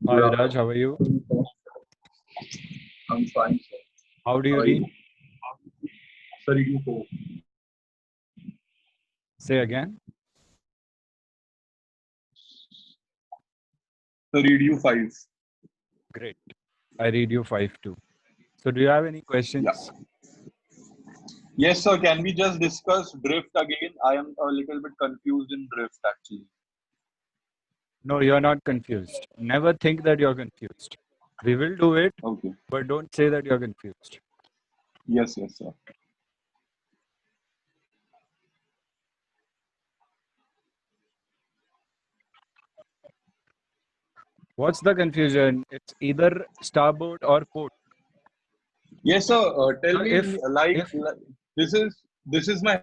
Hi Good Raj, how are you? afternoon, sir. I'm fine, sir. How do How you are read? you? Sir, reading 4. Say again. Sir, read you 5. Great. I read you 5 too. So do you have any Yeah. questions? Yes, sir. Can we just discuss drift again? I am a little bit confused in drift actually. No, you're not confused. Never think that you're confused. We will do it, Okay. but don't say that you're confused. Yes, yes, sir. What's the confusion? It's either starboard or port. Yes, sir. Tell So me, if this is my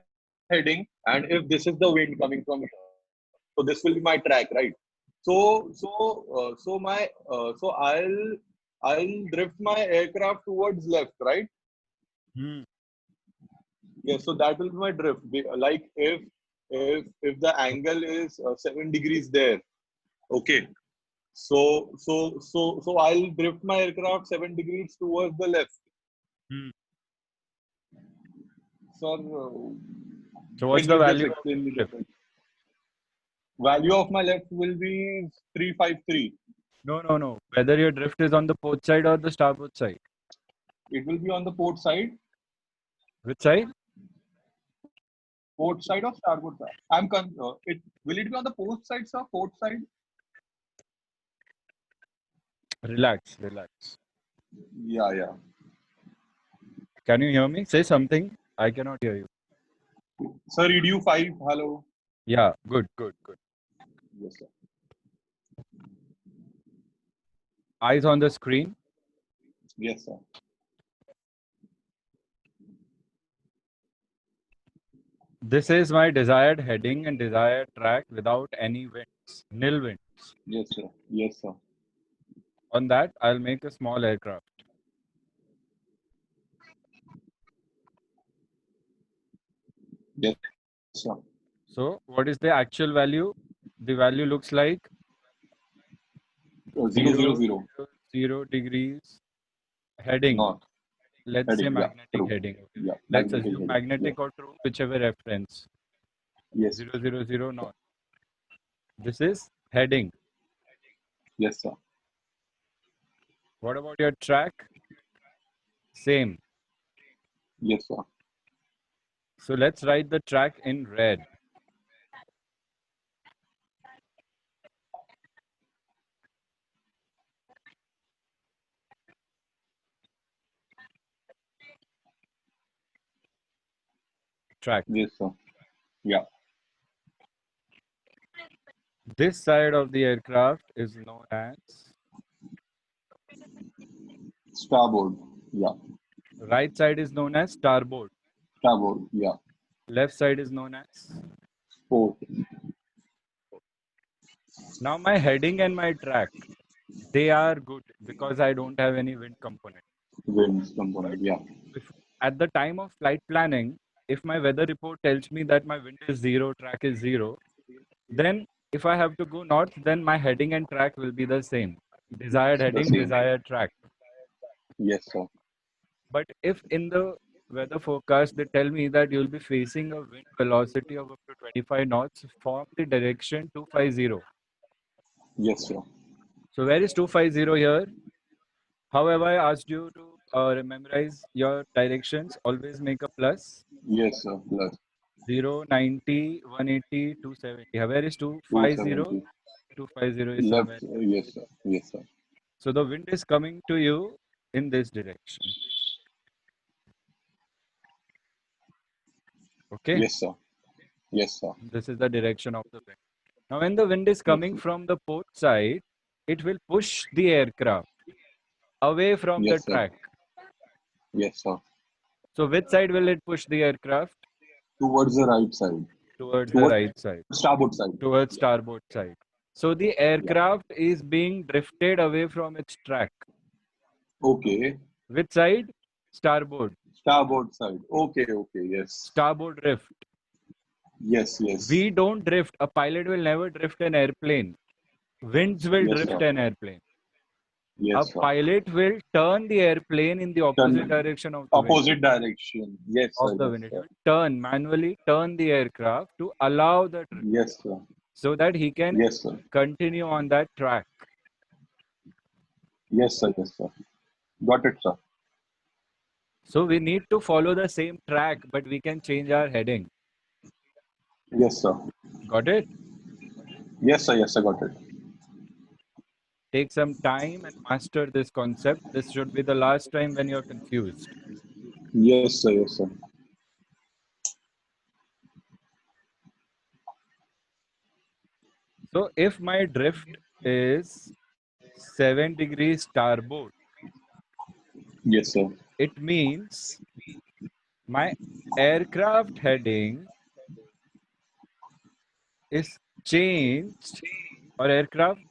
heading, and if this is the wind coming from here, so this will be my track, right? So I'll drift my aircraft towards left, right? hmm, Yeah, so that will be my drift. Like if the angle is 7 degrees there, okay. So I'll drift my aircraft 7 degrees towards the left. hmm. Sir, So what's the just value of explain me your the drift? thing. Value of my left will be 353. No, no, no. Whether your drift is on the port side or the starboard side. It will be on the port side. Which side? Port side or starboard side? It will it be on the port side, sir? Port side? Relax, relax. Yeah, yeah. Can you hear me? Say something. I cannot hear you. Sir, read you 5. Hello. Yeah, good, good, good. Yes, sir. Eyes on the screen. Yes, sir. This is my desired heading and desired track without any winds, nil winds. Yes, sir. Yes, sir. On that, I'll make a small aircraft. Yes, sir. So, what is the actual value? The value looks like 0, 0, 0, 0. 0 degrees heading. North. Let's say Heading. Yeah, magnetic true. heading. Okay. Yeah, Let's magnetic assume heading. Yeah. magnetic or true, whichever reference. Yes. 0, 0, 0 north. This is heading. Yes, sir. What about your track? Same. Yes, sir. So, let's write the track in red. Track. Yes, sir. Yeah. This side of the aircraft is known as Starboard. Yeah. right side is known as starboard. Starboard. Yeah. Left side is known as. Port. Now my heading and my track, they are good because I don't have any wind component. Winds But component. Yeah. if, at the time of flight planning, if my weather report tells me that my wind is zero, track is zero, then if I have to go north, then my heading and track will be the same. Desired The heading, same. desired track. Yes, sir. But if in the weather forecast they tell me that you'll be facing a wind velocity of up to 25 knots from the direction 250. Yes, sir. So where is 250 here? How have I asked you to memorize your directions? Always make a plus. Yes, sir. Plus 0, 90, 180, 270. Where is 250? 270. 250 is Left. somewhere. Yes, sir. Yes, sir. So the wind is coming to you in this direction. Okay? Yes, sir. Yes, sir. This is the direction of the wind. Now, when the wind is Yes, coming sir. from the port side, it will push the aircraft away from the Yes, sir. track. Yes, sir. So, which side will it push the aircraft? Towards the right side. Towards the Towards right side, starboard side. towards Yeah. starboard side. So, the Yeah. aircraft is being drifted away from its track. Okay. Which side? Starboard. Starboard side. Okay, okay, yes. Starboard drift. Yes, yes. We don't drift. A pilot will never drift an airplane. Winds will Yes, drift sir. an airplane. A Yes, sir. pilot will turn the airplane in the opposite Turn direction of the wind. opposite direction. Yes, sir. Of the Yes, wind. It sir. will manually turn the aircraft to allow the drift Yes, sir. so that he can Yes, sir. continue on that track. Yes, sir. Yes, sir. Got it, sir. So we need to follow the same track, but we can change our heading. Yes, sir. Got it? Yes, sir. Yes, sir. Got it. Take some time and master this concept. This should be the last time when you're confused. Yes, sir. Yes, sir. So if my drift is 7 degrees starboard, Yes, sir. it means my aircraft heading is changed, or aircraft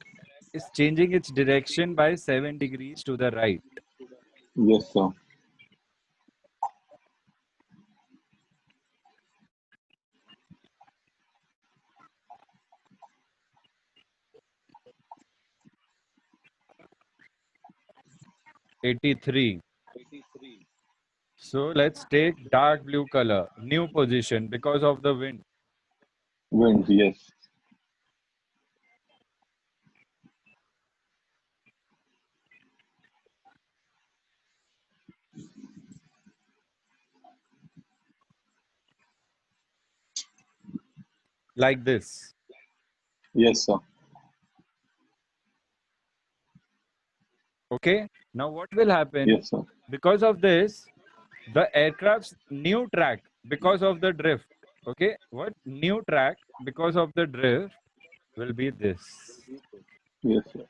is changing its direction by 7 degrees to the right. Yes, sir. 83. So let's take dark blue color, new position because of the wind. Wind. Yes. Like this. Yes, sir. Okay. Now what will happen? Yes, sir. Because of this, the aircraft's new track, because of the drift. Okay. What new track because of the drift will be this. Yes, sir.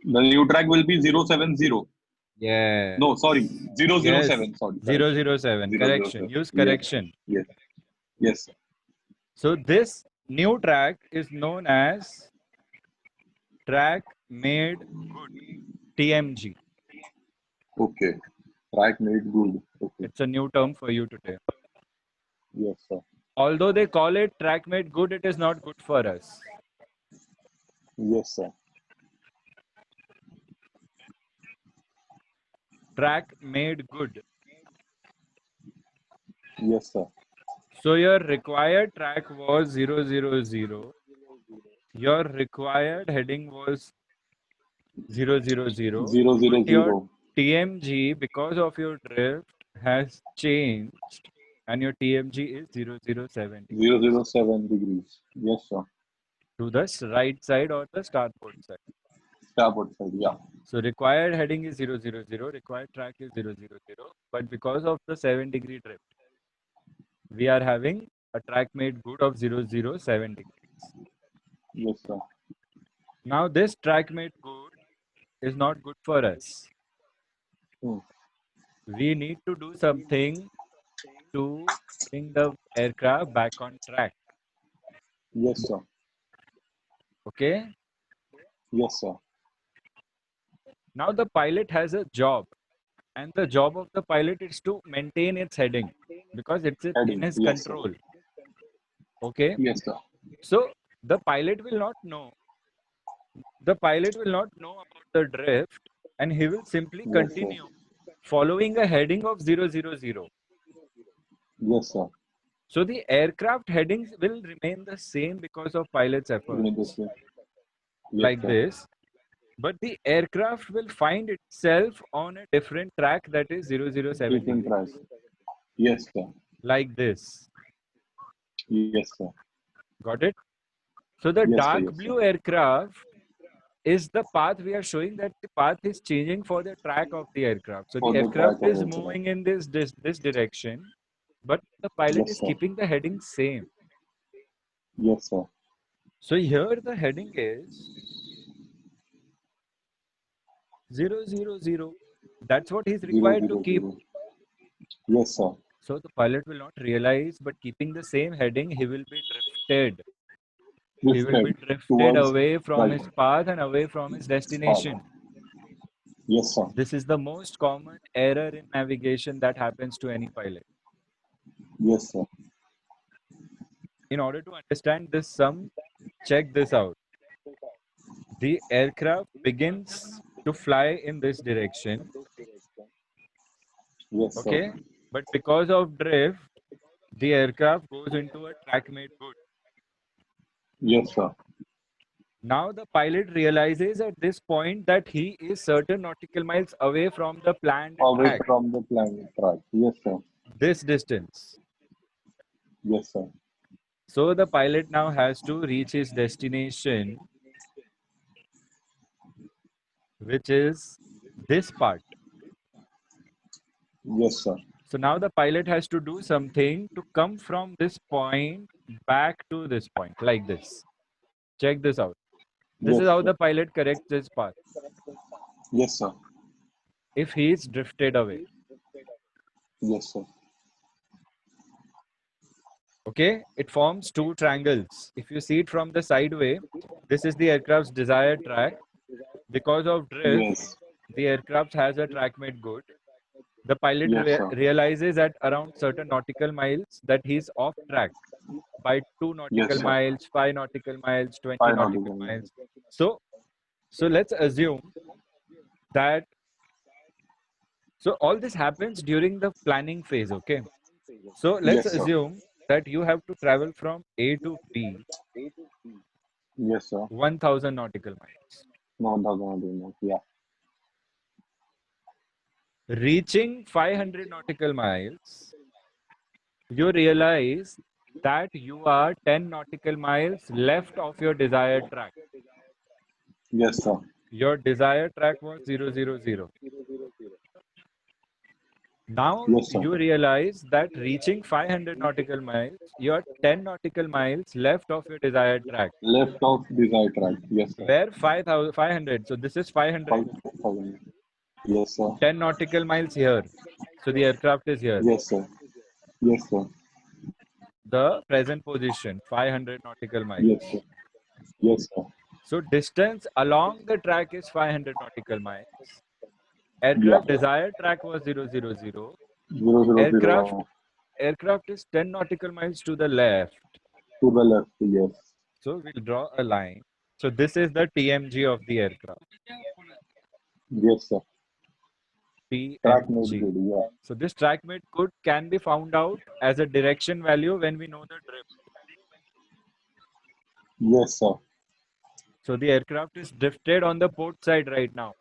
The new track will be 070. Yeah. No, sorry. Yes. 007. Sorry. 007. 007. Correction. Use Yes. correction. Yes. Yes, sir. So this new track is known as track made good, TMG. Okay. Track made good. Okay. It's a new term for you today. Yes, sir. Although they call it track made good, it is not good for us. Yes, sir. Track made good. Yes, sir. So your required track was 000. Your required heading was 000. 000. But your TMG, because of your drift, has changed, and your TMG is 007 007 degrees. Yes, sir. to the right side or the starboard side. Starboard side. Yeah. So required heading is 000, required track is 000. But because of the 7-degree drift, we are having a track made good of 007 degrees. Yes, sir. Now this track made good is not good for us. Hmm. We need to do something to bring the aircraft back on track. Yes, sir. Okay. Yes, sir. Now the pilot has a job, and the job of the pilot is to maintain its heading because it's in Heading. his Yes, sir. control. Okay. Yes, sir. So the pilot will not know. The pilot will not know about the drift, and he will simply Yes, sir. continue following a heading of 000. Yes, sir. So the aircraft headings will remain the same because of pilot's Remain the efforts, same. Yes, like sir. this. But the aircraft will find itself on a different track that is 007 Different degrees, track. Yes, sir. like this. Yes, sir. Got it? So the Yes, sir. dark Yes, sir. blue aircraft is the path we are showing, that the path is changing for the track of the aircraft. So For the the aircraft track of is aircraft. moving in this direction, but the pilot Yes, is sir. keeping the heading same. Yes, sir. So here the heading is 000. That's what he's 000. required to keep. Yes, sir. So the pilot will not realize, but keeping the same heading, he will be drifted. He will be Drifted drifted towards away from right his path and away from his path. destination. Yes, sir. This is the most common error in navigation that happens to any pilot. Yes, sir. In order to understand this sum, check this out. The aircraft begins to fly in this direction, Yes, sir. okay? But because of drift, the aircraft goes into a track made good. Yes, sir. Now the pilot realizes at this point that he is certain nautical miles away from the planned Away track, from the planet track. Yes, sir. this distance. Yes, sir. So the pilot now has to reach his destination, which is this part. Yes, sir. So now the pilot has to do something to come from this point back to this point, like this. Check this out. This Yes, is how sir. the pilot corrects his path Yes, sir. if he is drifted away. Yes, sir. Okay, it forms two triangles. If you see it from the sideway, this is the aircraft's desired track. Because of drift, Yes. the aircraft has a track made good. The pilot Yes, sir. realizes at around certain nautical miles that he's off track by 2 nautical Yes, sir. miles, 5 nautical miles, 20 Fine, nautical audible. miles. So let's assume that all this happens during the planning phase, okay? So let's Yes, sir. assume that you have to travel from A to B Yes, sir. 1000 nautical miles. No, that's not enough. Yeah. Reaching 500 nautical miles, you realize that you are 10 nautical miles left of your desired track. Yes, sir. Your desired track was 000. Now Yes, sir. you realize that reaching 500 nautical miles, you are 10 nautical miles left of your desired track. Left of desired track. Yes, sir. Where 500. So this is 500. 5,000. Yes, sir. 10 nautical miles here. So the aircraft is here. Yes, sir. Yes, sir. The present position, 500 nautical miles. Yes, sir. Yes, sir. So distance along the track is 500 nautical miles. Yeah. Aircraft desired track was 000. 000 Aircraft is 10 nautical miles to the left. to the left. Yes. So we'll draw a line. So this is the TMG of the aircraft. Yes, sir. Track made TMG. good. Yeah. So this track made good can be found out as a direction value when we know the drift. Yes, sir. So the aircraft is drifted on the port side right now.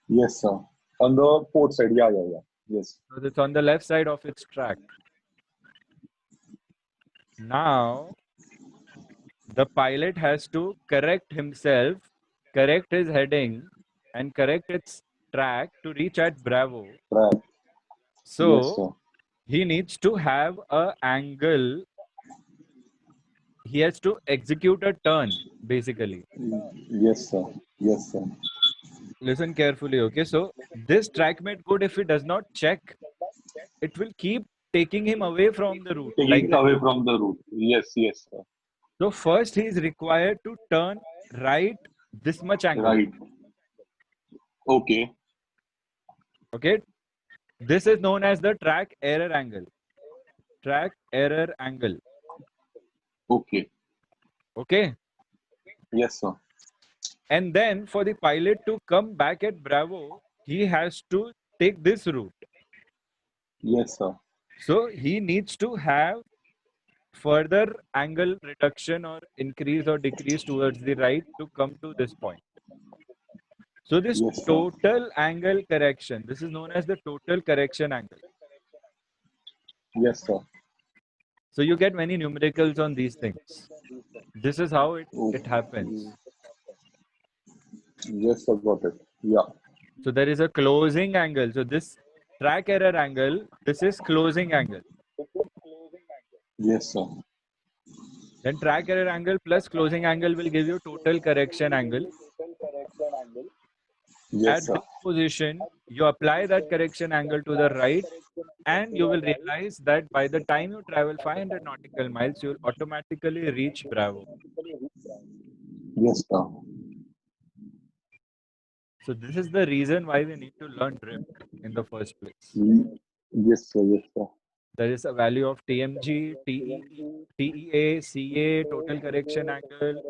Yes, sir. On the port side. Yeah, yeah, yeah. Yes. So it's on the left side of its track. Now the pilot has to correct himself, correct his heading, and correct its track to reach at Bravo. Track. Yes, So sir. he needs to have a angle. He has to execute a turn, basically. Yes, sir. Yes, sir. Listen carefully, okay? So this track made good if he does not check, it will keep taking him away from the route, like Taking the away U-turn. from the route. Yes, yes, sir. So first he is required to turn right this much angle. Right. Okay. Okay. This is known as the track error angle. Track error angle. Okay. Okay. Yes, sir. And then for the pilot to come back at Bravo, he has to take this route. Yes, sir. So he needs to have further angle reduction or increase or decrease towards the right to come to this point. So this Yes, sir. total angle correction, this is known as the total correction angle. Yes, sir. So you get many numericals on these things. This is how it happens. Yes, sir. Got it. Yeah. So there is a closing angle. So this track error angle, this is closing angle. Yes, sir. Then track error angle plus closing angle will give you total correction angle. Yes, At sir. this position, you apply that correction angle to the right, and you will realize that by the time you travel 500 nautical miles, you will automatically reach Bravo. Yes, sir. So this is the reason why we need to learn drift in the first place. Yes, sir. Yes, sir. There is a value of TMG, TEA, CA, total correction angle,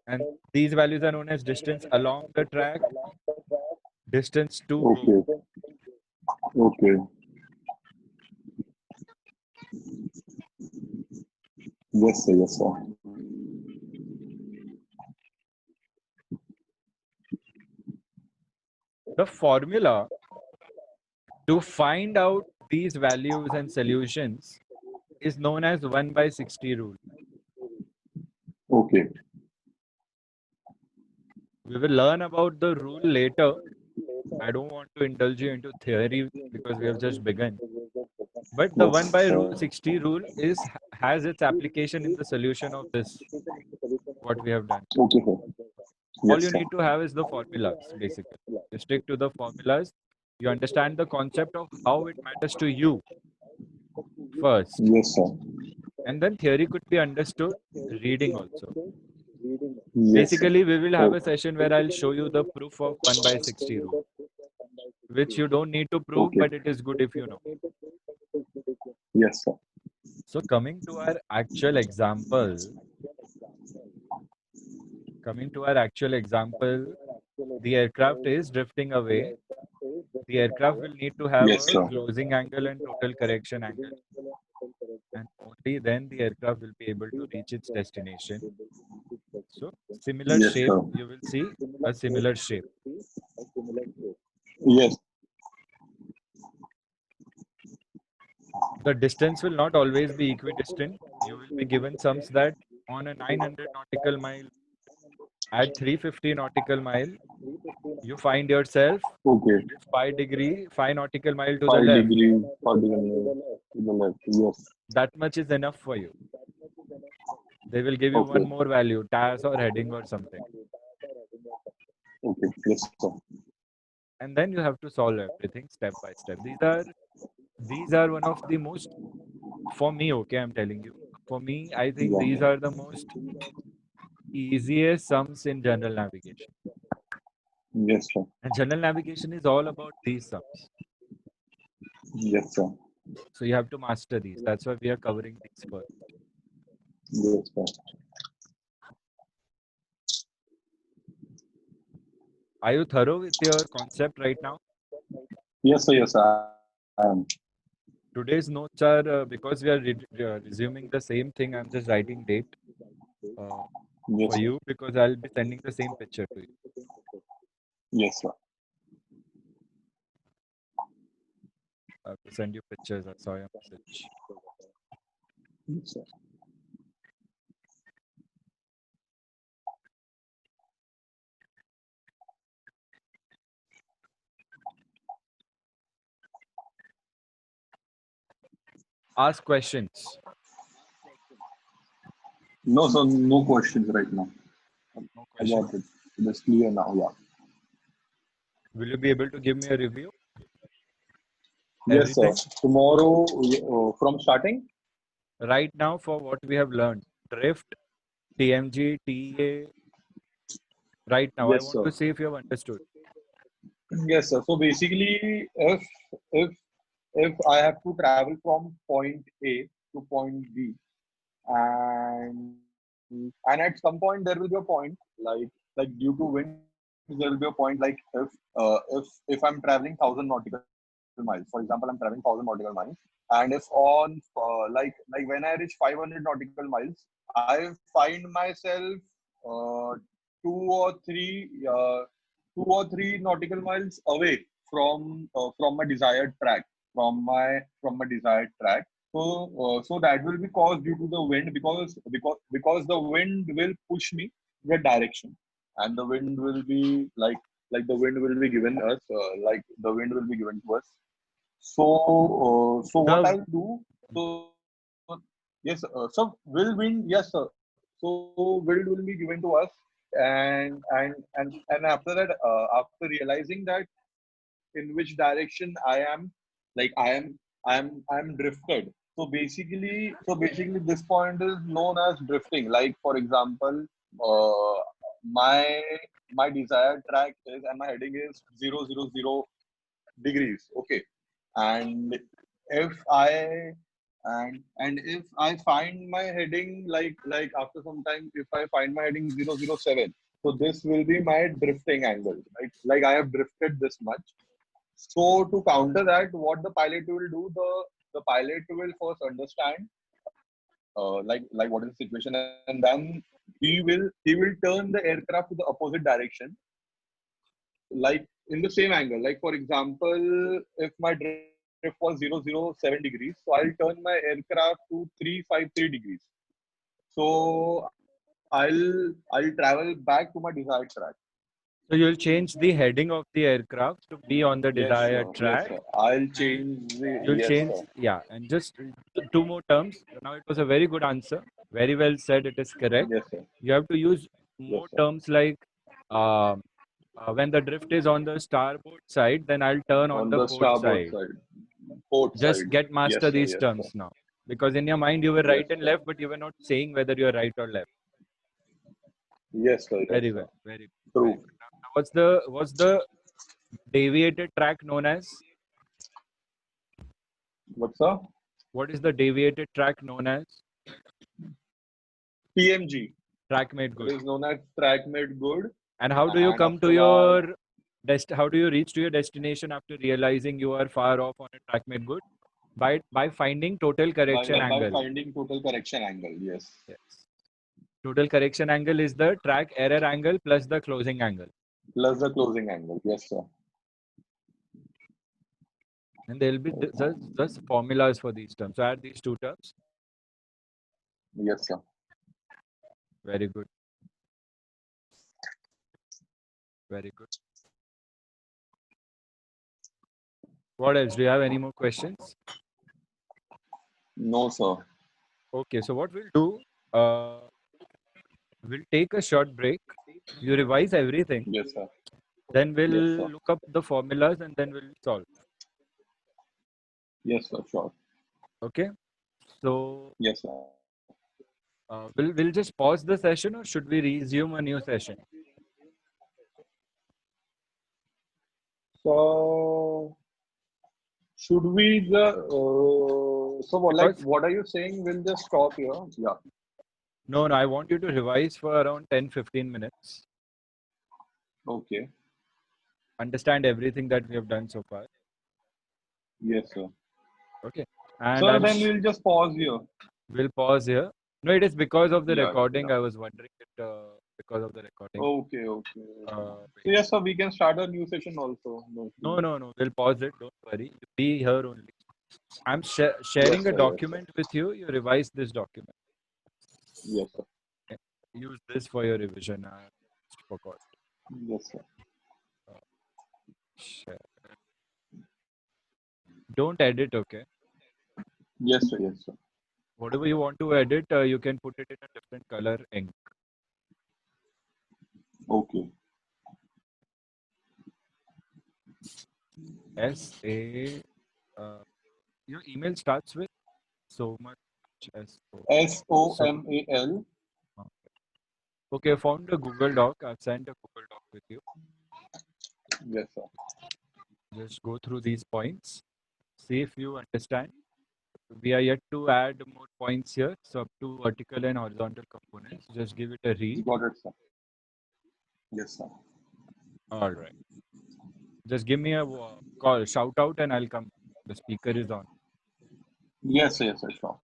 and these values are known as distance along the track, distance to go. Okay. Okay. Yes, sir. Yes, sir. The formula to find out these values and solutions is known as 1 by 60 rule. Okay. We will learn about the rule later. I don't want to indulge you into theory because we have just begun. But the 1 Yes, by sir. 60 rule has its application in the solution of this, what we have done. Okay, sir. All Yes, you sir. need to have is the formulas, basically. You stick to the formulas. You understand the concept of how it matters to you first. Yes, sir. And then theory could be understood reading also. Yes, sir. Basically, we will have a Okay. session where I'll show you the proof of 1 by 60 rule, which you don't need to prove, Okay. but it is good if you know. Yes, sir. So coming to our actual example, the aircraft is drifting away. The aircraft will need to have Yes, a sir. closing angle and total correction angle, and only then the aircraft will be able to reach its destination. So similar Yes, shape, sir. you will see a similar shape. Yes. The distance will not always be equidistant. You will be given sums that on a 900 nautical mile at 350 nautical mile, you find yourself Okay. 5 nautical mile to the 5 left. degree, 5 degree to the left. Yes. That much is enough for you. They will give you one Okay. more value, TAS or heading or something. Okay. Yes, sir. And then you have to solve everything step by step. These are one of the most, for me, okay, I'm telling you. For me, I think these Yeah. are the most easiest sums in general navigation. Yes, sir. And general navigation is all about these sums. Yes, sir. So you have to master these. That's why we are covering these first. Yes, sir. Are you thorough with your concept right now? Yes, sir. Yes, I am. Today's notes are because we are resuming the same thing. I'm just writing date uh, Yes, for sir. you because I'll be sending the same picture to you. Yes, sir. I have to send you pictures. I saw your message. Yes, sir. Ask questions. No, sir. No questions right now. No I question. got it. It's clear now. Yeah. Will you be able to give me a review? Yes, sir. Everything Tomorrow, from starting. right now for what we have learned. Drift, TMG, TEA. Right now, I Yes, want sir. to see if you have understood. Yes, sir. So basically, if if I have to travel from point A to point B, and and at some point there will be a point like due to wind there will be a point like if I'm traveling 1,000 nautical miles, for example, I'm traveling 1,000 nautical miles, and if on like when I reach 500 nautical miles, I find myself uh, two or three uh, 2 or 3 nautical miles away from my desired track, from my desired track. So that will be caused due to the wind, because the wind will push me the direction, and the wind will be like the wind will be given us like the wind will be given to us. So what The I'll do? So yes, so will wind? Yes, sir. So wind will be given to us, and after that, after realizing that in which direction I am, like I'm drifted. So basically, this point is known as drifting. Like for example, my my desired track is and my heading is 000 degrees. Okay, and if I and if I find my heading like after some time, if I find my heading 007, so this will be my drifting angle. Like I have drifted this much. So to counter that, what the pilot will do, the pilot will first understand like what is the situation, and then he will turn the aircraft to the opposite direction, like in the same angle. Like for example, if my drift was 007 degrees, so I'll turn my aircraft to 353 degrees. So I'll travel back to my desired track. So you'll change the heading of the aircraft to be on the Yes, sir. desired Yes, track. sir. I'll And change the you'll yes, change, sir. yeah, and just two more terms. Now it was a very good answer. Very well said. It is correct. Yes, sir. You have to use Yes, more sir. terms like um, when the drift is on the starboard side, then I'll turn on On the the port starboard side. side, port Just side. get master Yes, sir. these Yes, sir. terms now. Because in your mind you were Yes, right and sir. left, but you were not saying whether you're right or left. Yes, sir. Yes, Very sir. well. Very good. Very True. good. Now, what's the deviated track known as? What's up? What is the deviated track known as? PMG. Track made It good. is known as track made good. And how do you And come to after that, your how do you reach to your destination after realizing you are far off on a track made good? By finding total correction by angle. finding total correction angle. Yes. Yes. Total correction angle is the track error angle plus the closing angle. Plus the closing angle. Yes, sir. And there will be just formulas for these terms. So add these two terms. Yes, sir. Very good. Very good. What else? Do you have any more questions? No, sir. Okay, so what we'll do, we'll take a short break. You revise everything. Yes, sir. Then Yes, we'll sir. look up the formulas and then we'll solve. Yes, sir. Sure. Okay. So Yes, sir. we'll just pause the session or should we resume a new session? So should we the so Because what are you saying? We'll just stop here. Yeah. no, I want you to revise for around 10-15 minutes. Okay. Understand everything that we have done so far. Yes, sir. Okay. And So then we'll just pause here. we'll pause here. No, it is because of the Yeah. recording. Yeah. I was wondering it because of the recording. Okay. Okay. So Wait. yes, sir. We can start a new session also. No No, issues. no. We'll pause it. Don't worry. Be here only. I'm Yes, sharing a sir. Yes, sir. document with you. You revise this document. Yes, sir. Okay. Use this for your revision. I just forgot. Yes, sir. Share. Don't edit, okay? Yes, sir. Yes, sir. Whatever you want to edit, you can put it in a different color ink. Okay. S-A, your email starts with so much S-O. So, SOMAL. okay, found a Google Doc. I've sent a Google Doc with you. Yes, sir. Just go through these points. See if you understand. We are yet to add more points here. So up to vertical and horizontal components. Just give it a read. Got it, sir. Yes, sir. All right. Just give me a call, shout out, and I'll come. The speaker is on. Yes, sir. Yes, sir. Sure.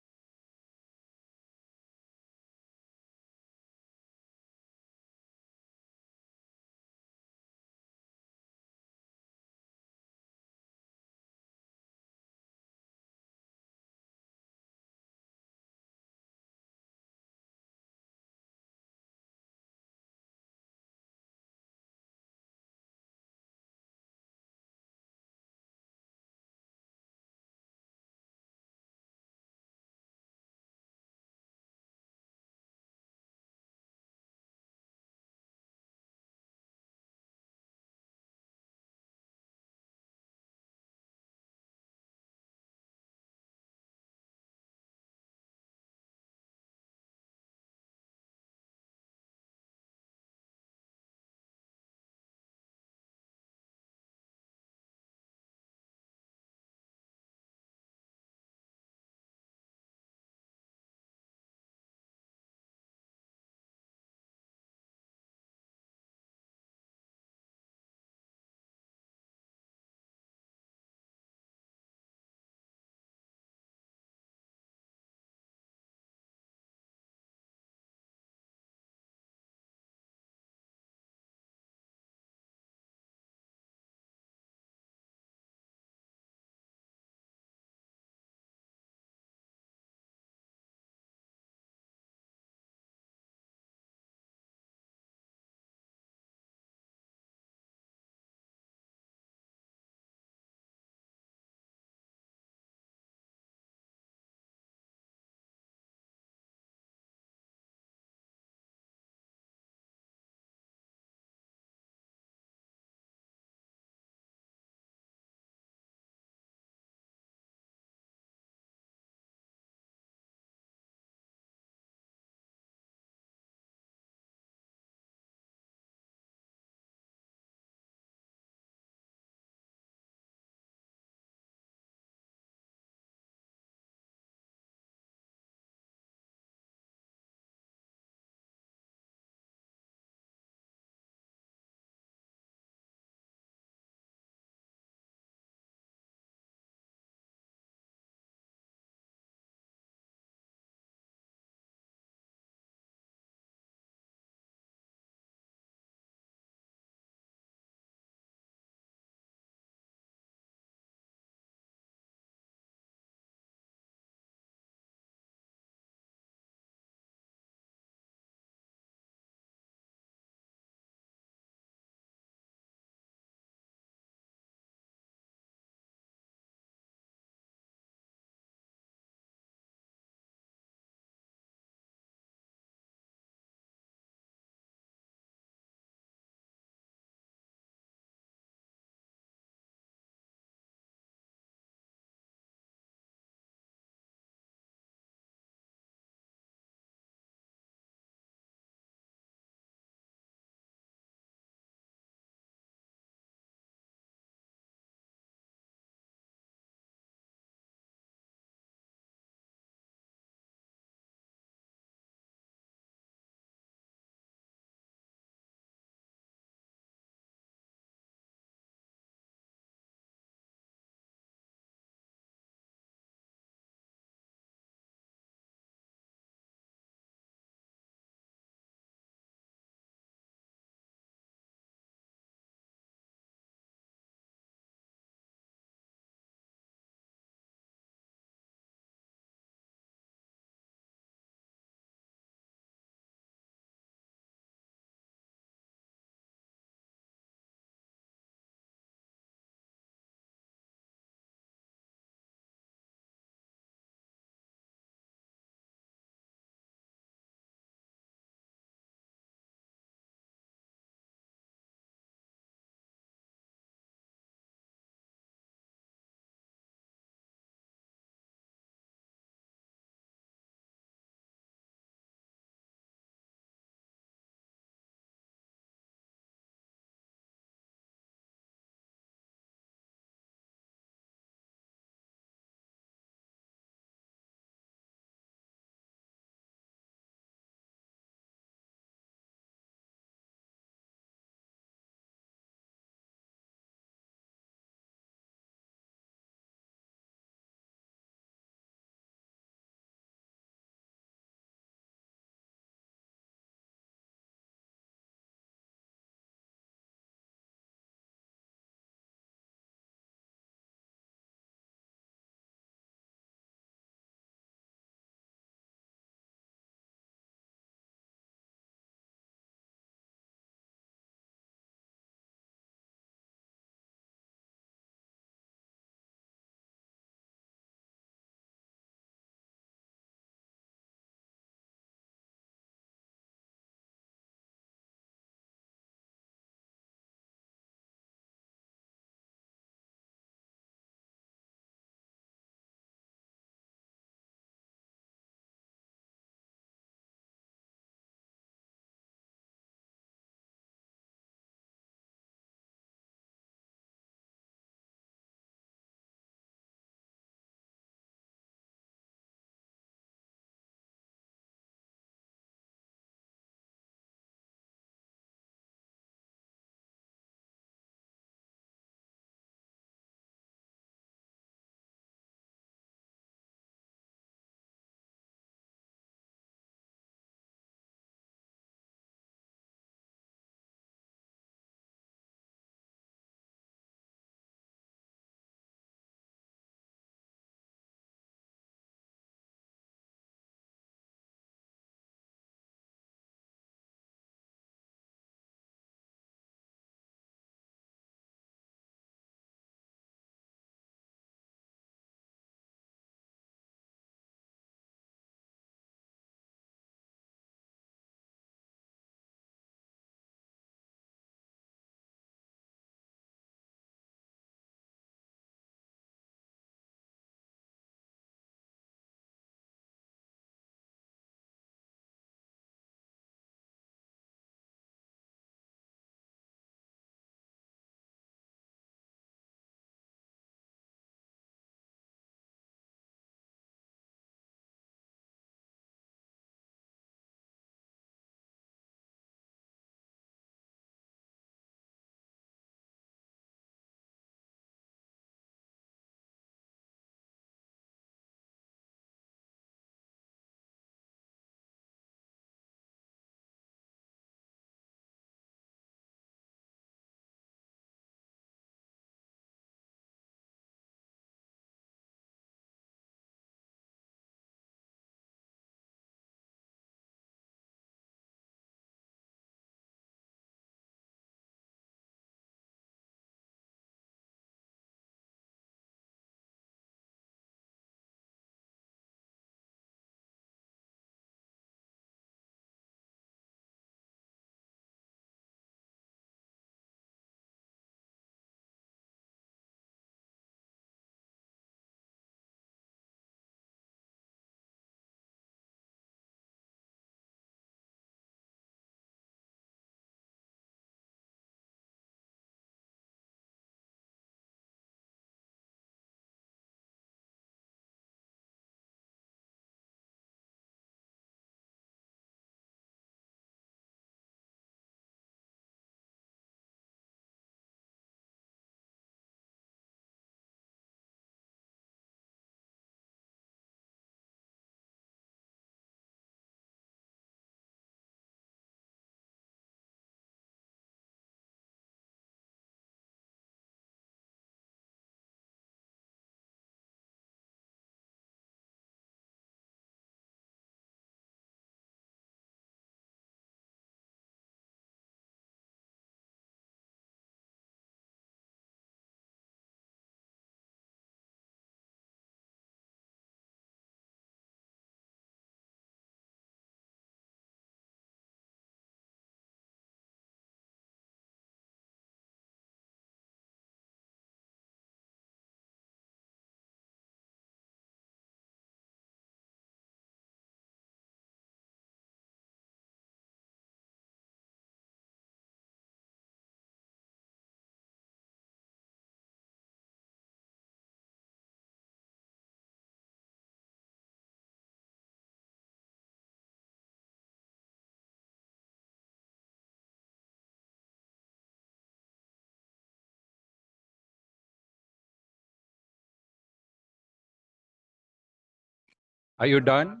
Are you done,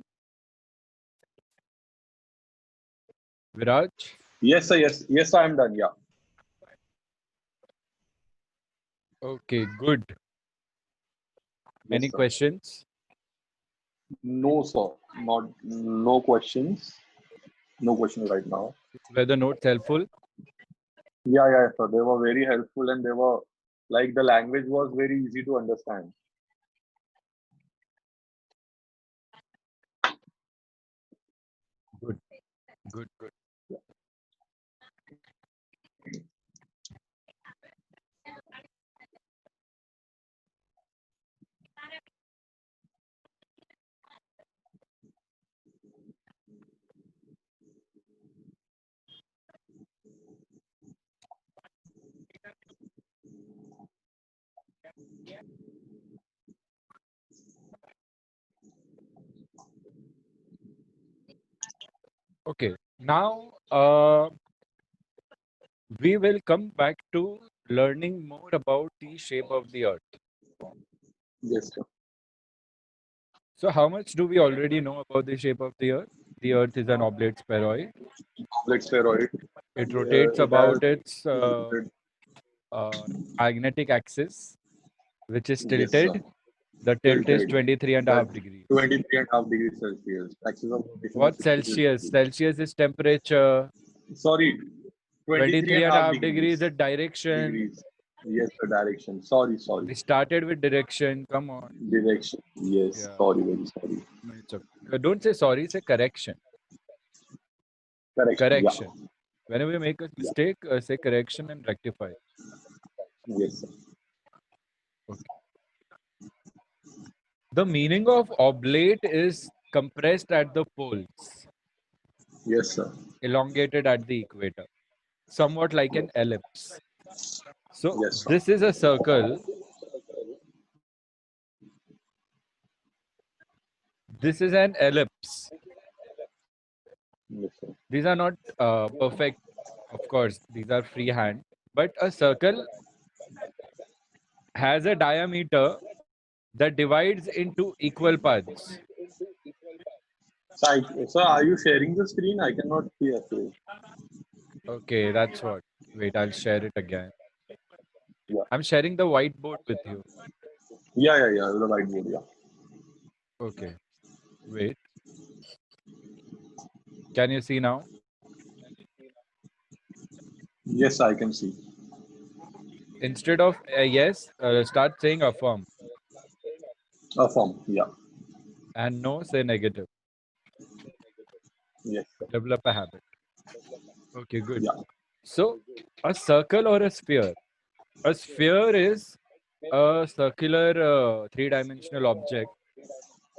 Viraj? Yes, sir. Yes, yes, I am done. Yeah. Okay, good. Any Yes, sir. questions? No, sir. Not no questions. No questions right now. Were the notes helpful? Yeah, yeah, sir. They were very helpful and they were like the language was very easy to understand. Good, good, good. Okay, now we will come back to learning more about the shape of the Earth. Yes, sir. So, how much do we already know about the shape of the Earth? The Earth is an oblate spheroid. Complex spheroid. It rotates It has about its rotated. uh, magnetic axis, which is Yes, sir. tilted. The tilt is Tilted. 23 and a That half degrees. 23.5 degrees Celsius. Axis of rotation of What 63 Celsius? degrees. Celsius is temperature. Sorry, 23 23 and a and a half half degrees degrees. is direction. Degrees. Yes, the direction. Sorry, sorry. We started with direction. Come on. Direction. Yes, Yeah. sorry, very sorry. No, it's okay. Don't say sorry, say correction. Correction. Yeah. Correction. Whenever you make a Yeah. mistake, say correction and rectify. Yes, sir. Okay. The meaning of oblate is compressed at the poles, Yes, sir. elongated at the equator, somewhat like an Yes, ellipse. So yes, sir. this is a circle. This is an ellipse. Yes, sir. These are not perfect, of course. These are freehand. But a circle has a diameter that divides into equal parts. Sir, are you sharing the screen? I cannot hear you. Okay, that's what. Wait, I'll share it again. Yeah. I'm sharing the whiteboard with you. Yeah, yeah, yeah. The whiteboard. Yeah. Okay, wait. Can you see now? Yes, I can see. Instead of yes, start saying affirm, Affirm. Yeah. and no, say negative. Yes, sir. Develop a habit. Okay, good. Yeah. So, a circle or a sphere? A sphere is a circular three-dimensional object.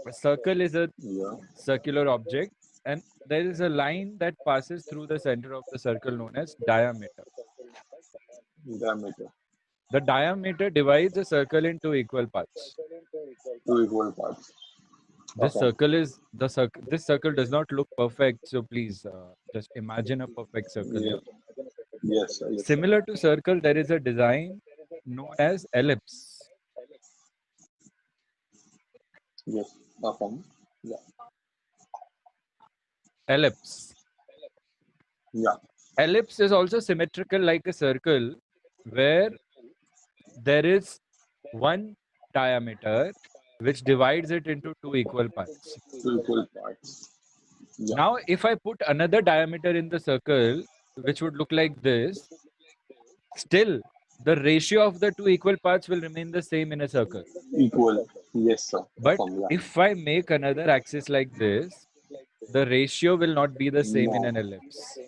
A circle is a Yeah. circular object, and there is a line that passes through the center of the circle known as diameter. Diameter. The diameter divides the circle into equal parts. Two equal parts. This Affirm. circle is the circle. This circle does not look perfect, so please just imagine a perfect circle. Yeah. Yeah. Yes, sir. Yes, sir. Similar to circle, there is a design known as ellipse. Yes. Affirm. Yeah. Ellipse. Yeah. Ellipse is also symmetrical like a circle, where there is one diameter which divides it into two equal parts. Two equal parts. Yeah. Now, if I put another diameter in the circle, which would look like this, still the ratio of the two equal parts will remain the same in a circle. Equal. Yes, sir. But Affirm. Yeah. if I make another axis like this, the ratio will not be the same in No. an ellipse.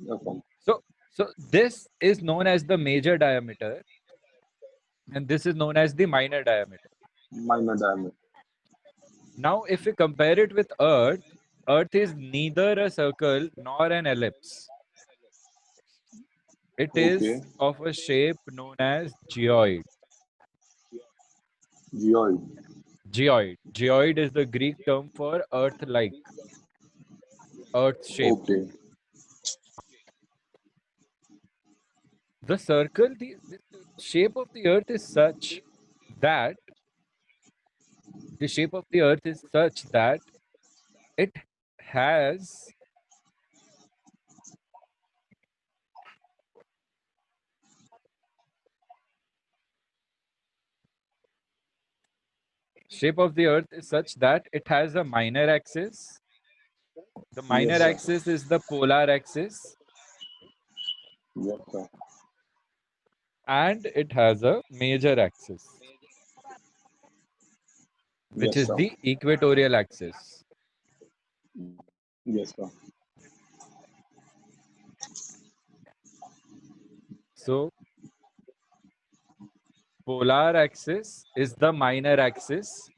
Affirm. So this is known as the major diameter, and this is known as the minor diameter. Minor diameter. Now, if we compare it with Earth, Earth is neither a circle nor an ellipse. It is Okay. of a shape known as geoid. Geoid. Geoid. Geoid is the Greek term for Earth-like, Earth-shaped. Okay. The circle, the shape of the Earth is such that the shape of the earth is such that it has shape of the earth is such that it has a minor axis. The minor Yes, sir. axis is the polar axis, Yes, sir. and it has a major axis, which Yes, is sir. the equatorial axis. Yes, sir. So polar axis is the minor axis,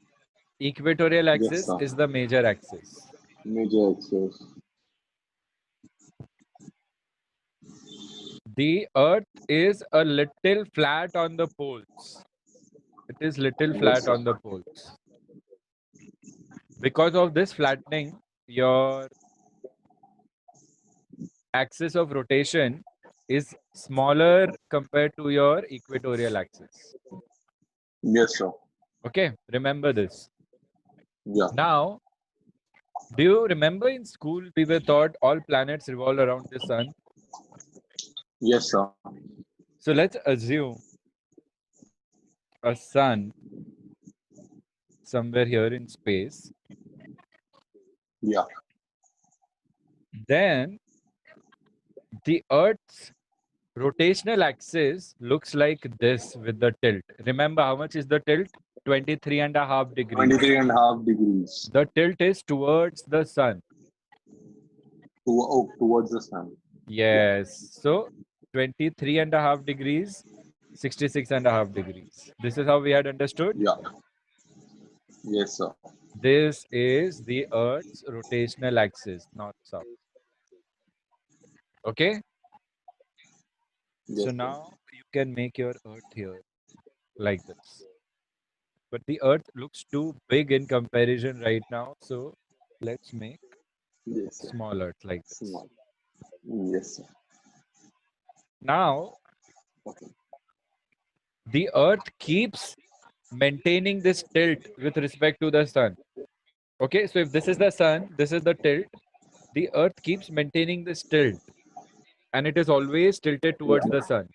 equatorial Yes, axis sir. is the major axis. Major axis. The earth is a little flat on the poles. It is little Yes, flat sir. on the poles. Because of this flattening, your axis of rotation is smaller compared to your equatorial axis. Yes, sir. Okay, remember this. Yeah. Now, do you remember in school we were taught all planets revolve around the sun? Yes, sir. So let's assume a sun somewhere here in space. Yeah. Then the Earth's rotational axis looks like this with the tilt. Remember how much is the tilt? 23.5 degrees. 23.5 degrees The tilt is towards the sun. towards the sun. Yeah. Yes. So 23.5 degrees, 66.5 degrees. This is how we had understood. Yeah. Yes, sir. This is the Earth's rotational axis, north south. Okay. So Yes, sir. now you can make your Earth here like this. But the Earth looks too big in comparison right now. So let's make Yes, sir. small Earth like this. Small. Yes, sir. Now Okay. the Earth keeps maintaining this tilt with respect to the sun. Okay, so if this is the sun, this is the tilt. The Earth keeps maintaining this tilt, and it is always tilted towards Yeah. the sun.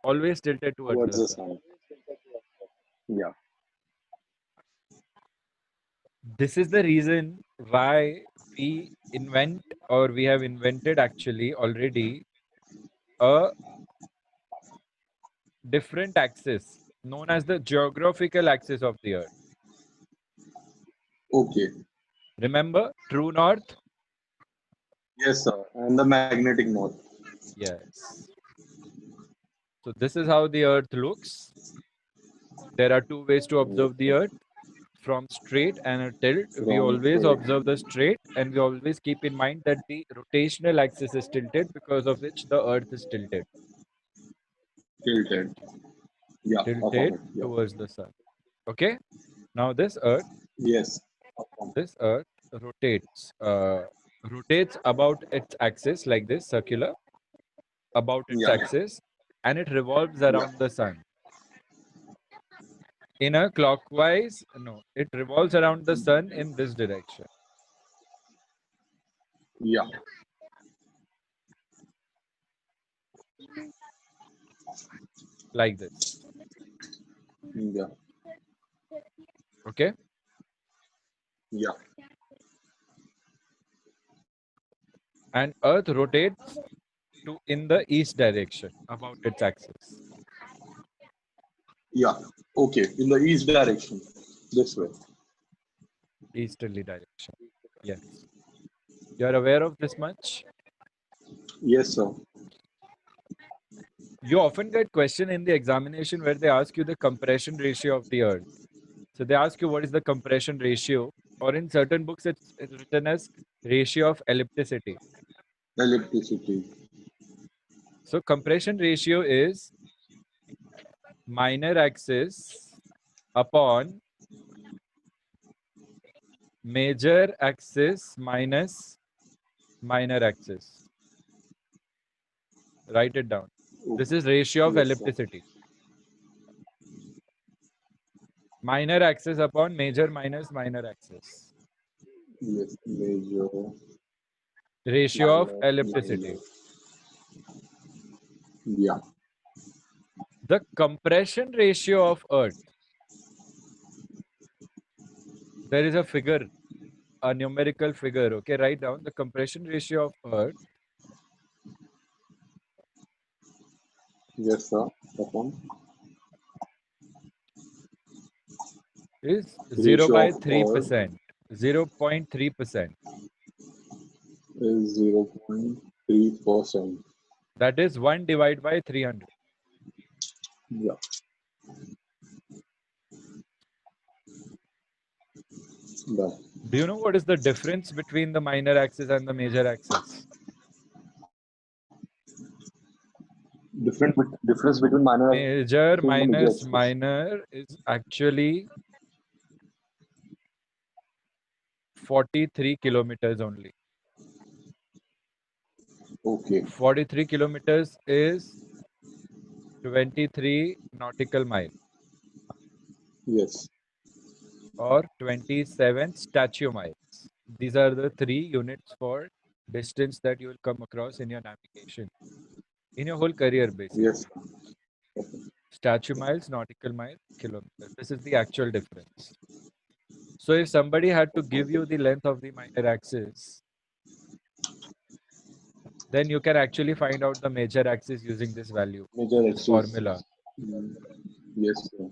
Always tilted towards Towards the the sun. sun. Yeah. This is the reason why we invent, or we have invented actually already, a different axis known as the geographical axis of the Earth. Okay. Remember, true north? Yes, sir. And the magnetic north. Yes. So this is how the Earth looks. There are two ways to Yes, observe the sir. Earth, from straight and a tilt. We From always straight. observe the straight, and we always keep in mind that the rotational axis is tilted, because of which the Earth is Tilted. Yeah. Upon tilted it. Yeah. towards the sun. Okay. Now Yes. Upon. this Earth rotates about its axis like this, circular, about its Yeah. axis, and it revolves Yeah. around the sun in a clockwise. No, it revolves around the sun in this direction, Yeah. like this. Yeah. Okay. Yeah. And Earth rotates to in the east direction about its axis, Yeah. Okay. In the east direction. This way. easterly direction. Yes. You are aware of this much? Yes, sir. You often get question in the examination where they ask you the compression ratio of the Earth. So they ask you what is the compression ratio, or in certain books it's written as ratio of ellipticity. Electricity. So compression ratio is minor axis upon major axis minus minor axis. Write it down. Okay. This is ratio of Yes, sir. ellipticity. Minor axis upon major minus minor axis. Yes, major Ratio of minor ellipticity. minor. Yeah. The compression ratio of Earth. There is a figure, a numerical figure. Okay, write down the compression ratio of Earth Yes, sir. Upon is 0 ratio by of Earth 3%. 0.3%. is 0.3%. That is 1 divided by 300. Yeah. That. Do you know what is the difference between the minor axis and the major axis? Difference between minor Major axis and the major minus axis. minor is actually 43 kilometers only. Okay. 43 kilometers is 23 nautical mile Yes. or 27 statute miles. These are the three units for distance that you will come across in your navigation, in your whole career, basically. Yes. Okay. Statute miles, nautical mile, kilometer. This is the actual difference. So if somebody had to give you the length of the minor axis, then you can actually find out the major axis using this value, Major this axis. formula. Mm, yes, sir.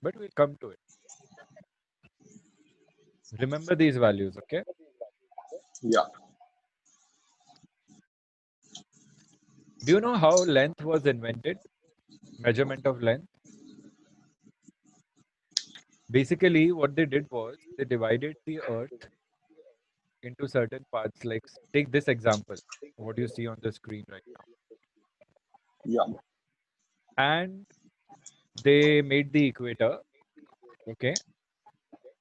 But we'll come to it. Remember these values, okay? Yeah. Do you know how length was invented? Measurement of length? Basically, what they did was they divided the earth into certain parts. Like, take this example, what you see on the screen right now. Yeah. And they made the equator, okay?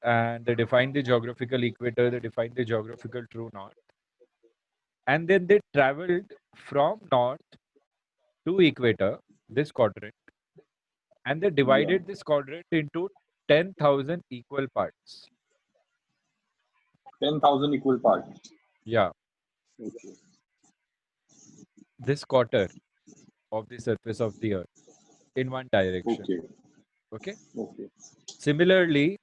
And they defined the geographical equator, they defined the geographical true north. And then they traveled from north to equator, this quadrant, and they Yeah. divided this quadrant into 10,000 equal parts. 10,000 equal parts. Yeah, Okay. this quarter of the surface of the earth in one direction. Okay. Okay. Okay. Similarly,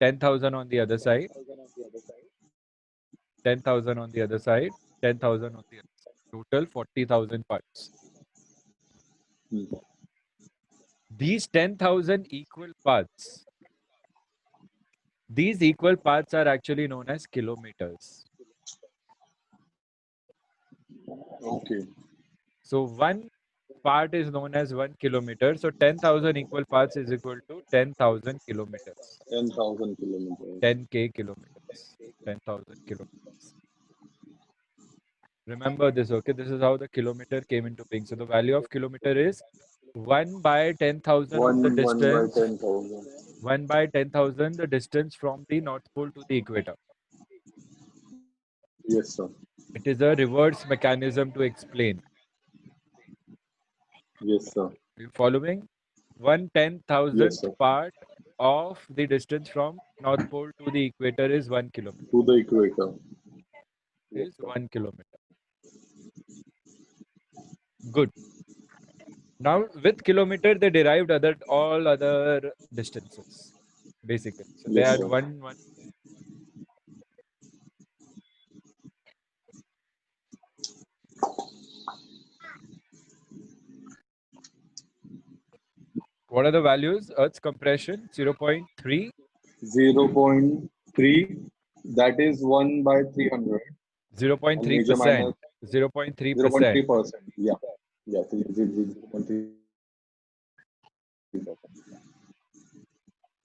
10,000 on the other side, 10,000 on the other side, 10,000 on the other side. Total 40,000 parts. Hmm. These 10,000 equal parts, these equal parts are actually known as kilometers. Okay. So one part is known as 1 kilometer. So 10,000 equal parts is equal to 10,000 kilometers. 10,000 kilometers. 10K kilometers. 10,000 kilometers. Remember this, okay? This is how the kilometer came into being. So the value of kilometer is 1 by 10,000 of the 1 by distance, 10,000. 1 by 10,000 the distance from the North Pole to the equator. Yes, sir. It is a reverse mechanism to explain. Yes, sir. Are you following? 1/10,000th Yes, sir. part of the distance from North Pole to the equator is 1 kilometer. To the equator. Yes, Is sir. 1 kilometer. Good. Now with kilometer they derived all other distances basically. So they Yes, had sir. one. What are the values? Earth's compression 0.3, 0.3. That is 1 by 300. And major 0.3%, minus 0.3%. 0.3%. Yeah. Yeah. 0.3%.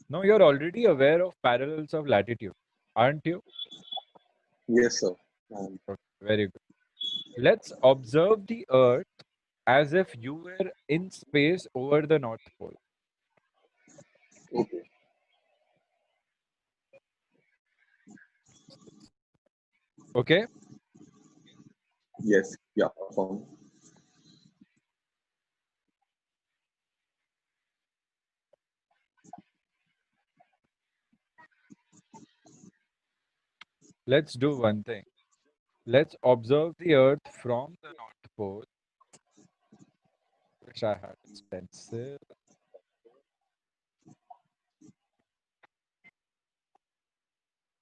Now you're already aware of parallels of latitude, aren't you? Yes, sir. Okay, very good. Let's observe the Earth as if you were in space over the North Pole. Okay. Okay? Yes. Yeah. Affirm. Let's do one thing. Let's observe the Earth from the North Pole. Wish I had a pencil.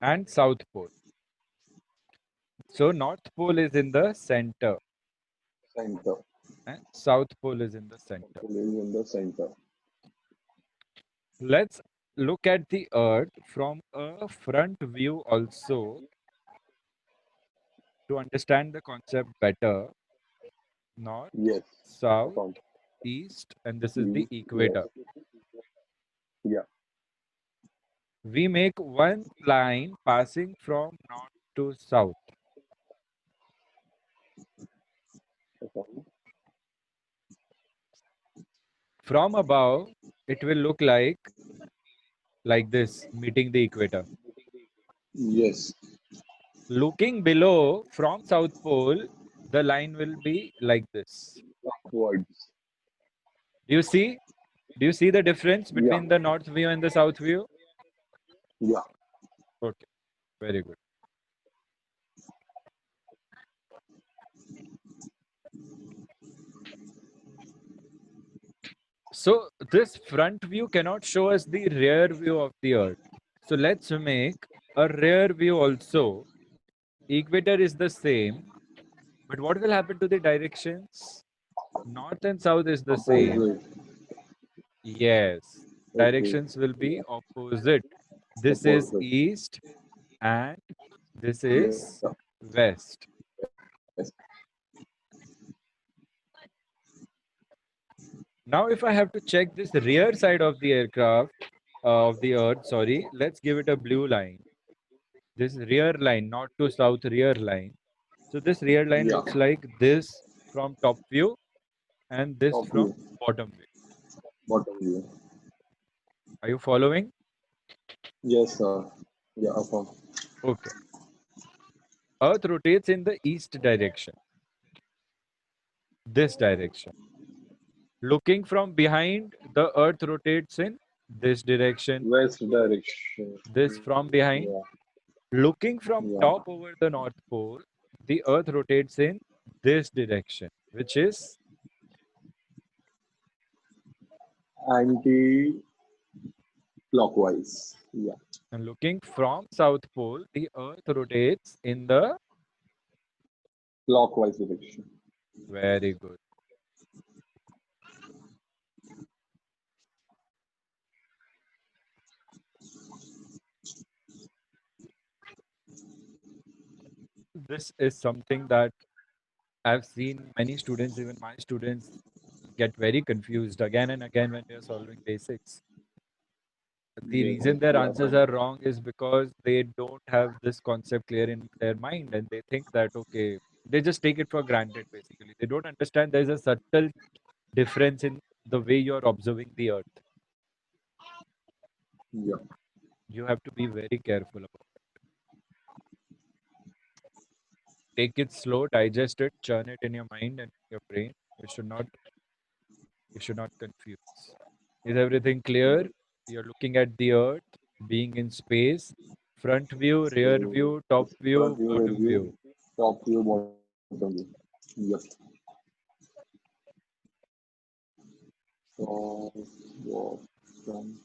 And South Pole. So North Pole is in the center Center. and South Pole is in the center. Pole is in the center. Let's look at the Earth from a front view also to understand the concept better. North, Yes. South, Account. East, and this is the Yes. equator. Yeah. We make one line passing from north to south. Account. From above, it will look like this, meeting the equator. Yes. Looking below from South Pole, the line will be like this. Upwards. Do you see? Do you see the difference Yeah. between the north view and the south view? Yeah. Okay, very good. So this front view cannot show us the rear view of the Earth. So let's make a rear view also. Equator is the same, but what will happen to the directions? North and south is the same. Opposite. Yes, Okay. directions will be Yeah. opposite. This is Opposite. east and this Yeah. is west. Yes. Now, if I have to check this rear side of the aircraft, of the Earth, sorry, let's give it a blue line. This rear line, not to south rear line. So this rear line Yeah. looks like this from top view and this Top from view. bottom view. Bottom view. Are you following? Yes, sir. Yeah. Account. Okay. Earth rotates in the east direction, this direction. Looking from behind, the Earth rotates in this direction, West direction. this from behind. Yeah. Looking from Yeah. top over the North Pole, the Earth rotates in this direction, which is, Anti-clockwise. Yeah. and looking from South Pole, the Earth rotates in the, Clockwise direction. very good. This is something that I've seen many students, even my students, get very confused again and again when they're solving basics. The Yes. reason their Yeah. answers are wrong is because they don't have this concept clear in their mind and they think that, okay, they just take it for granted basically. They don't understand there's a subtle difference in the way you're observing the earth. Yeah. You have to be very careful about it. Take it slow, digest it, churn it in your mind and your brain. You should not confuse. Is everything clear? You're looking at the earth, being in space, front view, rear So view, top front view, view, rear bottom view, view. top view, bottom view. Yep. So, bottom.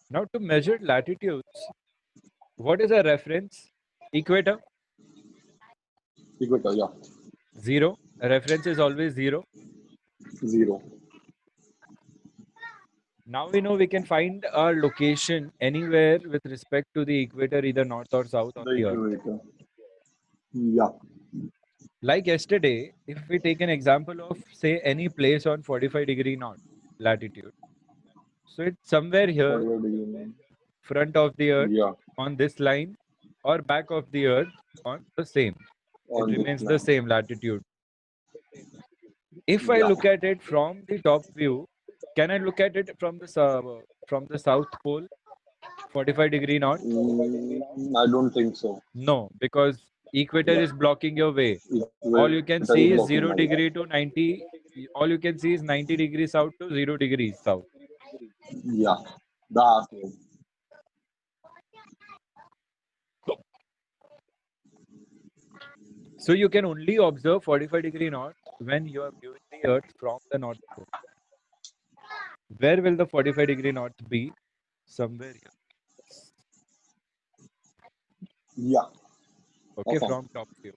Now to measure latitudes, what is a reference? Equator, Equator, yeah. 0. A reference is always 0. 0. Now we know we can find our location anywhere with respect to the equator, either north or south on The the earth. equator. Yeah. Like yesterday, if we take an example of, say, any place on 45-degree north latitude, so it's somewhere here, 45 degree. front of the earth Yeah. on this line, or back of the earth on the same. It On this remains the line. same latitude. If I Yeah. look at it from the top view, can I look at it from the south pole, 45-degree north? I don't think so. No, because Equator is blocking your way. All you can see is 0 degree to 90. All you can see is 90 degrees south to 0 degrees south. Yeah, that's it. So you can only observe 45-degree north when you are viewing the Earth from the North Pole. Where will the 45-degree north be? Somewhere here. Yeah, Okay, awesome. from top view.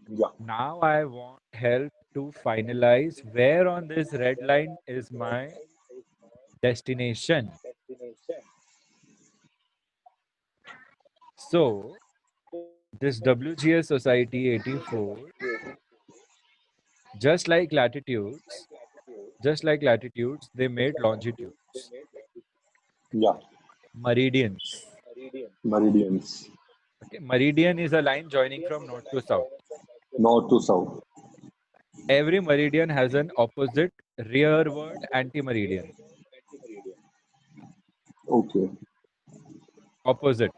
Yeah, Now I want help to finalize where on this red line is my destination. So this WGS Society 84, just like latitudes, they made longitudes, yeah. meridians. Meridians, Okay, meridian is a line joining from north to south. north to south. Every meridian has an opposite rearward anti-meridian. Okay, Opposite.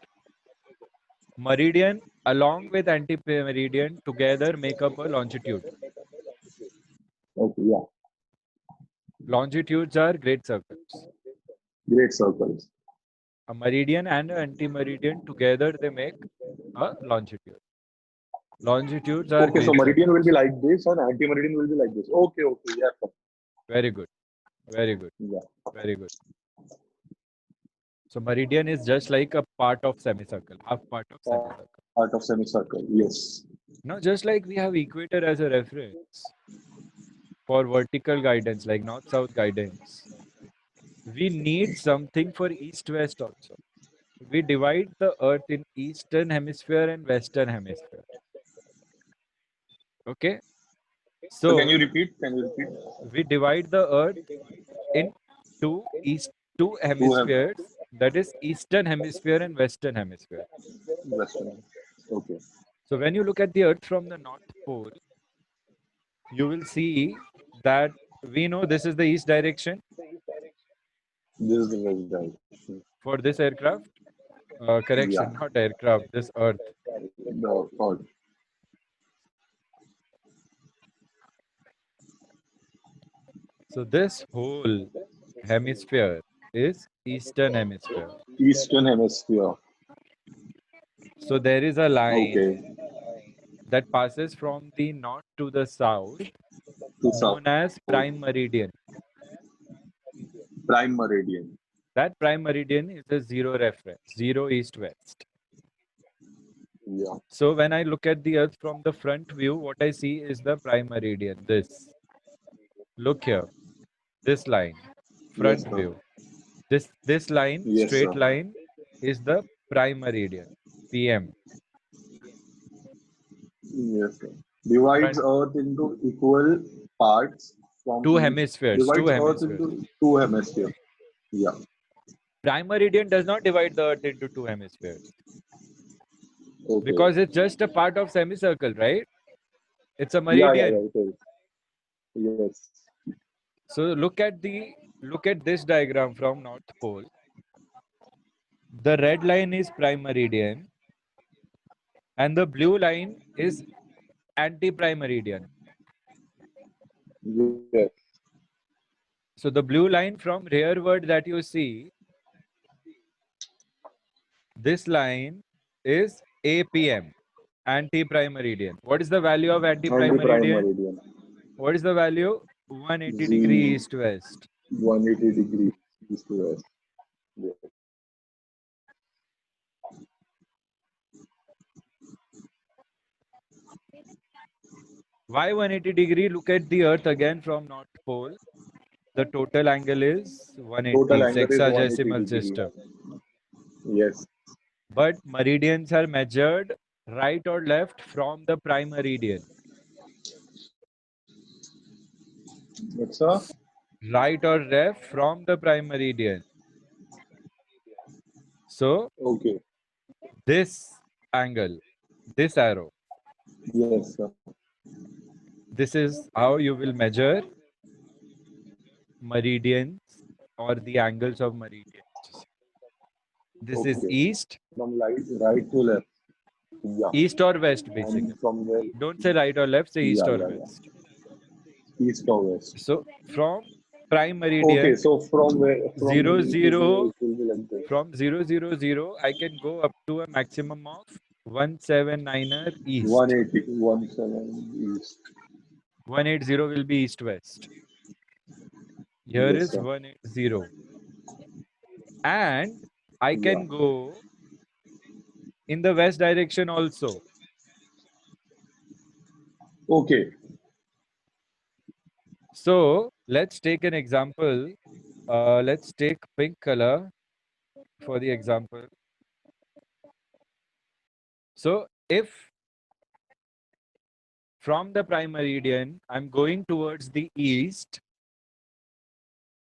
Meridian along with anti-meridian together make up a longitude. okay, yeah. Longitudes are great circles. Great circles. A meridian and an anti-meridian together they make a longitude. Longitudes are Okay, so great meridian will be circles. like this and anti-meridian will be like this. Okay, okay, yeah, sir. Very good. Very good. Yeah. Very good. So meridian is just like a part of semicircle, half part of semicircle. Part of semicircle. Yes. Now, just like we have equator as a reference for vertical guidance, like north-south guidance, we need something for east-west also. We divide the Earth in eastern hemisphere and western hemisphere. Okay, So can so you repeat? Can you repeat? we divide the Earth in two Who have hemispheres, that is eastern hemisphere and western hemisphere. Western? Okay. So when you look at the Earth from the North Pole, you will see that we know this is the east direction This is the west direction. for this aircraft. Yeah. Correction, not aircraft, this Earth. The third. So this whole hemisphere is eastern hemisphere. Eastern hemisphere. So there is a line Okay. that passes from the north to the south To south. known as prime meridian. Prime meridian. That prime meridian is a zero reference, zero east-west. Yeah. So when I look at the Earth from the front view, what I see is the prime meridian. This. Look here. This line. Yes, Front sir. view. This line, Yes, straight sir. line, is the prime meridian. PM. Yes, sir. Divides Front. Earth into equal parts from Two each. hemispheres. Two Divides Earth hemispheres. into two hemispheres. Yeah. Prime meridian does not divide the Earth into two hemispheres Okay. because it's just a part of semicircle, right? It's a Yeah, yeah, meridian. yeah. It is. Yes. So look at this diagram from North Pole. The red line is prime meridian and the blue line is anti-prime meridian. Yes. So the blue line from rearward that you see, this line is APM, anti-prime meridian. What is the value of anti-prime Anti-prime meridian? meridian. What is the value? 180 degree Z east-west. 180 degrees east to west. Yes. Why 180 degree? Look at the Earth again from North Pole. The total angle is Total 180, angle is 180 sexagesimal degree. system. Yes. But meridians are measured right or left from the prime meridian. It's a Right or left from the prime meridian. So okay. this angle, this arrow, Yes, sir. this is how you will measure meridians or the angles of meridians. This is Okay. east, From right to left. Yeah. East or west, basically. And from there, Don't say right or left, say east yeah, or yeah, west. yeah. East or west. So from prime Okay, meridian so from where, from 0 0 to 0, 0, it will be like this. from 0 0 0, I can go up to a maximum of 179er east. 180, 17 east. 180 will be east west. Here Yes, is sir. 180. And I Yeah. can go in the west direction also. Okay. So let's take an example. Let's take pink color for the example. So if from the prime meridian, I'm going towards the east.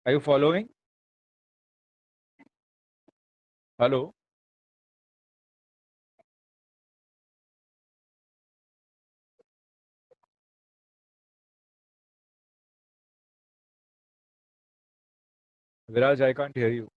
Are you following? Hello? Viraj, I can't hear you.